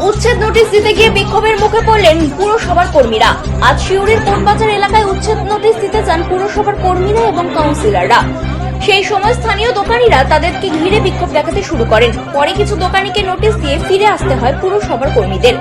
উচ্ছেদ নোটিশ দিতে গিয়ে বিক্ষোভের মুখে পড়লেন পুরসভার কর্মীরা। আজ শিউরির কোটবাজার এলাকায় উচ্ছেদ নোটিশ দিতে যান পুরসভার কর্মীরা এবং কাউন্সিলররা। সেই সময় স্থানীয় দোকানিরা তাদেরকে ঘিরে বিক্ষোভ দেখাতে শুরু করেন। পরে কিছু দোকানিকে নোটিশ দিয়ে ফিরে আসতে হয় পুরসভার কর্মীদের।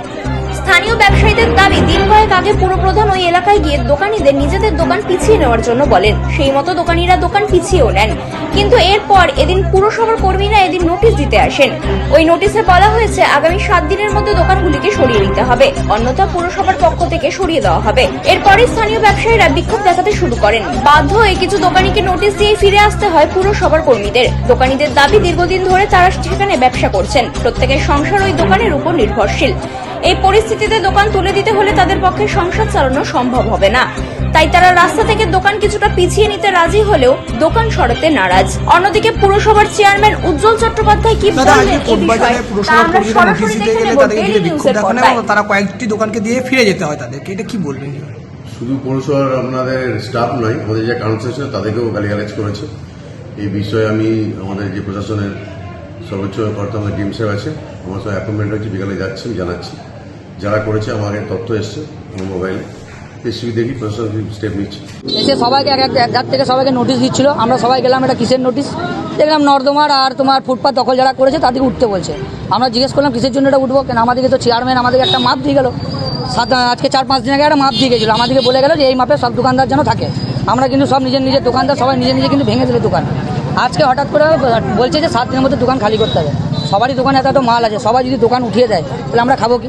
স্থানীয় ব্যবসায়ীদের দাবি, দিন কয়েক আগে পুরপ্রধান ওই এলাকায় গিয়ে দোকানিদের নিজেদের দোকান পিছিয়ে নেওয়ার জন্য বলেন। সেই মতো দোকানিরা দোকান পিছিয়েও নেন, কিন্তু এরপর এদিন পুরসভার কর্মীরা এদিন নোটিশ দিতে আসেন। ওই নোটিশে বলা হয়েছে আগামী 7 দিনের মধ্যে দোকানগুলিকে সরিয়ে নিতে হবে, অন্যথা পুরসভার পক্ষ থেকে সরিয়ে দেওয়া হবে। এরপরে স্থানীয় ব্যবসায়ীরা বিক্ষোভ দেখাতে শুরু করেন। বাধ্য হয়ে কিছু দোকানিকে নোটিশ দিয়ে ফিরে আসতে হয় পুরসভার কর্মীদের। দোকানিদের দাবি, দীর্ঘদিন ধরে তারা সেখানে ব্যবসা করছেন, প্রত্যেকের সংসার ওই দোকানের উপর নির্ভরশীল। এই পরিস্থিতিতে দোকান তুলে দিতে হলে তাদের পক্ষে সংসার চালানো সম্ভব হবে না, তাই তারা রাস্তা থেকে দোকান কিছুটা পিছিয়ে নিতে রাজি হলেও দোকান সরাতে নারাজ। অন্যদিকে পুরসভার চেয়ারম্যান উজ্জ্বল চট্টোপাধ্যায় কি বললেন এই বিষয়ে তা আমরা সরাসরি দেখে নেব ডেইলি নিউজের পর্দায়। তারা কয়েকটি দোকানকে দিয়ে ফিরে যেতে হয় তাদেরকে, এটা কি বলবেন? শুধু পৌরসভার আপনাদের স্টাফ নয়, আমাদের যে কাউন্সিলর তাদেরকেও গালিগালাজ করেছে। এই বিষয়ে আমি আমাদের যে প্রশাসনের সর্বোচ্চ কর্তা আমাদের ডিএম সাহেব আছে, আমার সঙ্গে অ্যাপয়েন্টমেন্ট হয়েছে, বিকালে যাচ্ছি, জানাচ্ছি যারা করেছে। আমাকে তথ্য এসছে আমার মোবাইলে, দেখি প্রশাসন স্টেপ নিচ্ছে। এসে সবাইকে এক ধার থেকে সবাইকে নোটিশ দিচ্ছিল। আমরা সবাই গেলাম, এটা কিসের নোটিশ? দেখলাম নর্দমার আর তোমার ফুটপাথ দখল যারা করেছে তাদেরকে উঠতে বলছে। আমরা জিজ্ঞেস করলাম কিসের জন্য এটা উঠবো, কেন আমাদেরকে তো চেয়ারম্যান আমাদেরকে একটা মাপ দিয়ে গেল। আজকে 4-5 দিন আগে একটা মাপ দিয়ে গেছিলো, আমাদেরকে বলে গেল যে এই মাপে সব দোকানদার যেন থাকে। আমরা কিন্তু সব নিজের দোকানদার সবাই নিজে কিন্তু ভেঙে দিল দোকান। আজকে হঠাৎ করে বলছে যে 7 দিনের মধ্যে দোকান খালি করতে হবে। সবারই দোকানে এত মাল আছে, সবাই যদি দোকান উঠিয়ে দেয় তাহলে আমরা খাবো কি?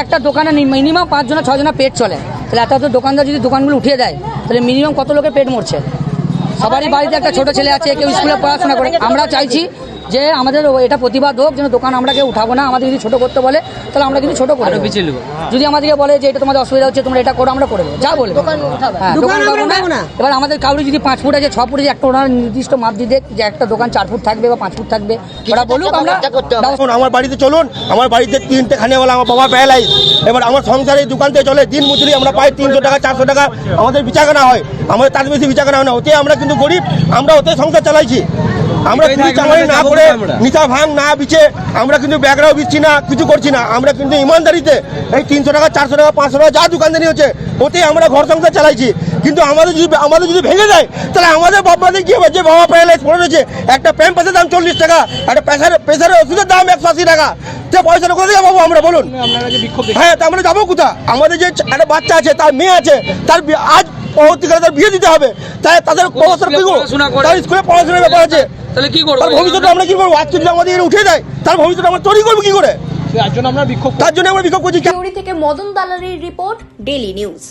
একটা দোকানে মিনিমাম 5-6 পেট চলে, তাহলে এত দোকানদার যদি দোকানগুলো উঠিয়ে দেয় তাহলে মিনিমাম কত লোকের পেট মরছে? সবারই বাড়িতে একটা ছোট ছেলে আছে, কেউ স্কুলে পড়াশোনা করে। আমরা চাইছি যে আমাদের এটা প্রতিবাদ হোক, যেন দোকান আমরা কেউ উঠাবো না। আমাদের যদি ছোট করতে বলে তাহলে আমরা কিন্তু ছোট করে পিছিয়ে নেবো। যদি আমাদেরকে বলে যে এটা তোমাদের অসুবিধা হচ্ছে, তোমরা এটা করো, আমরা করে দেবো, যা বলে দোকান উঠাবো না। এবার আমাদের কাউরি যদি 5 ফুট আছে, 6 ফুট আছে, একটা ওনার নির্দিষ্ট মাপ দিয়ে দেখ যে একটা দোকান 4 ফুট থাকবে বা 5 ফুট থাকবে, ওরা বলুক। আমরা আমার বাড়িতে চলুন, আমার বাড়িতে 3টে খানেওয়ালা, আমার বাবা প্যারালাইজ। এবার আমার সংসারে এই দোকান থেকে চলে, দিন মজুরি আমরা পাই 300 টাকা 400 টাকা, আমাদের বিচাকানা হয়, আমাদের তার বেশি বিচাকানা হয় না। ওতে আমরা কিন্তু গরিব, আমরা ওতে সংসার চালাইছি। আমরা চুরি চামারি না করে, নিতা ভাঙ না বিচে আমরা কিন্তু ব্যাগরাও বিচ্ছি না, কিছু করছি না। আমরা কিন্তু ইমানদারিতে এই 300 টাকা 400 টাকা 500 টাকা যা দোকানদারি হচ্ছে ওতে আমরা ঘর সংসার চালাইছি। কিন্তু আমাদের যদি ভেঙে যায় তাহলে আমাদের বাবাদের কি হবে? যে বাবা প্যারালাইজ পড়ে রয়েছে, একটা প্যাম্পাসের দাম 40 টাকা, একটা প্রেসারের ওষুধের দাম 180 টাকা, যে পয়সাটা কোথায় যাবো আমরা বলুন? হ্যাঁ, তা আমরা যাবো কোথা? আমাদের যে একটা বাচ্চা আছে, তার মেয়ে আছে, তার আজ পরবর্তীকালে তার বিয়ে দিতে হবে, তাই তাদের স্কুলে পড়াশোনার ব্যাপার আছে, তাহলে কি করবো? তার ভবিষ্যৎ আমরা কি করবো? আজকে যদি আমাদের উঠে দেয় তার ভবিষ্যৎ আমরা তৈরি করবো কি করে? তার জন্য আমরা বিক্ষোভ করছি। শিউরি থেকে মদন দালালির রিপোর্ট, ডেইলি নিউজ।